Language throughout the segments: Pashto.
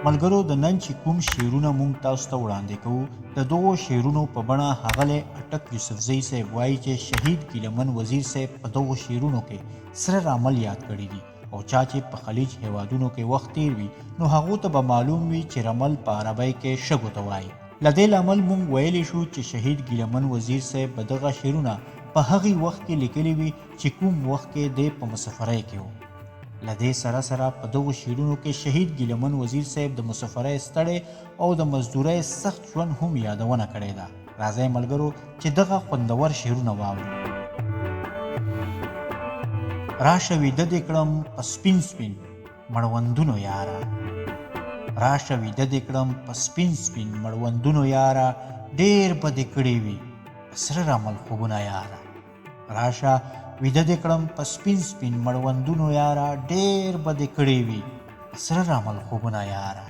ملګرو د نن چې کوم شعرونه مونږ تاسو ته وړاندې کوو د دغو شعرونو په بڼه ښاغلی اټک یوسفزۍ صاحب وایي چې شهید ګیلمن وزیر صاحب په دغو شعرونو کې سره رامل یاد کړي دي او چا چې په خلیج هیوادونو کې وخت تیر وي نو هغو ته به معلوم وي چې رمل په عربی کې شګو ته وایي. له دې لامل مونږ ویلی شو چې شهید ګیلمن وزیر صاحب به دغه شعرونه په هغې وخت کې لیکلي وي چې کوم وخت کې دی په مسافرۍ کې و. له دې سره سره په دغو شعرونو کې شهید ګیلمن وزیر صاحب د مسافرۍ ستړی او د مزدورۍ سخت ژوند هم یادونه کړې ده. راځئ ملګرو چې دغه خوندور شعرونه واورو. راشه ویده دې کړم په سپین سپین مړوندونو یاره، راشه ویده دې کړم په سپین سپین مړوندونو یاره، ډېر به دې کړي وي په سره رمل خوبونه یاره. راشه ویده دې کړم په سپین سپین مړوندونو یاره، ډېر به دې کړي وي په سره رمل خوبونه یاره.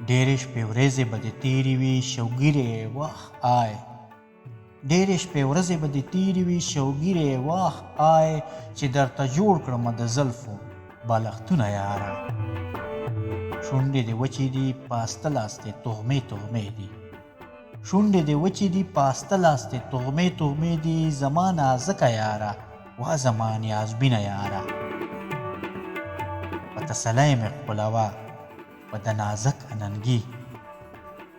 ډېرې شپې ورځې به دې تېرې وي شوګیرې وخ آی، ډېرې شپې ورځې به دې تېرې وي شوګیرې وخ آی، چې درته جوړ کړمه د زلفو بالښتونه یاره. شونډې دې وچې دي پاسته لاستې تغمې تغمې دي، شونډې دې وچې دي پاسته لاستې تغمې تغمې دي، زما نازکه یاره وا زما نیازبینه یاره. په تسلی مې ښکلوه په د نازک اننګي،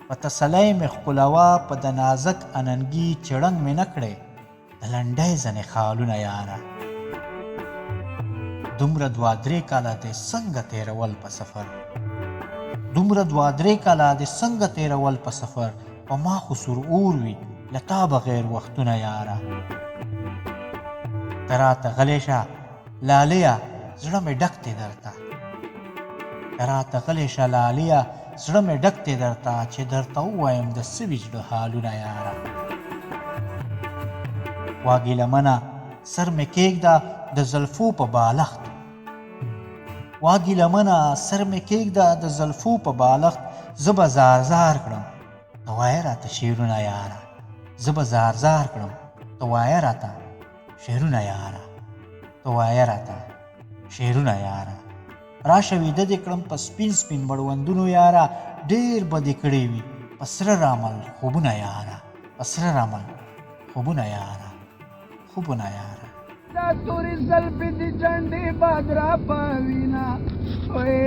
په تسلی مې ښکلوه په د نازک اننګي، چړنګ مې نه کړې د لنډۍ ځنې خالونه یاره. دومره دوه درې کاله دې څنګه تېرول په سفر، دومره دوه درې کاله دې څنګه تېرول په سفر، په ما خو سور اور وي له تا بغیر وختونه یاره. ته راته غلی شه لالیه زړه مې ډک دی درته، ته راته غلی شه لالیه زړه مې ډک دی درته، چې درته ووایم د سوي زړه حالونه یاره. وا ګیلمنه سر مې کېږده د زلفو په بالښت، وا ګیلمنه سر مې کېږده د زلفو په بالښت، زه به زار زار کړم ته وایه راته شعرونه یاره، زه به زار زار کړم ته وایه راته شعرونه یاره، ته وایه راته شعرونه یاره. راشه ویده دې کړم په سپین سپین مړوندونو یاره، ډېر به دې کړی وي په سره رامل خوبونه یاره، په سره رامل خوبونه یاره، خوبونه یاره. دا تورې زلفې دې جنډې باد را پوینه، وې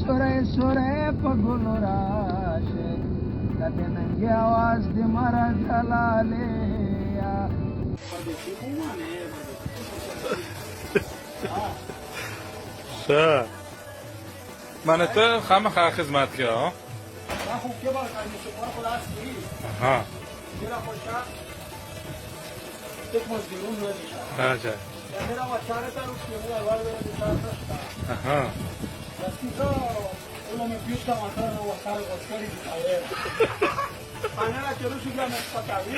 سوری سوری په ګلو راشه، د دې ننګې اواز دې مره جلالېیا. شه من ته خامخا خدمت که ها ها راجع ها Mañana quiero subir a mi pataví.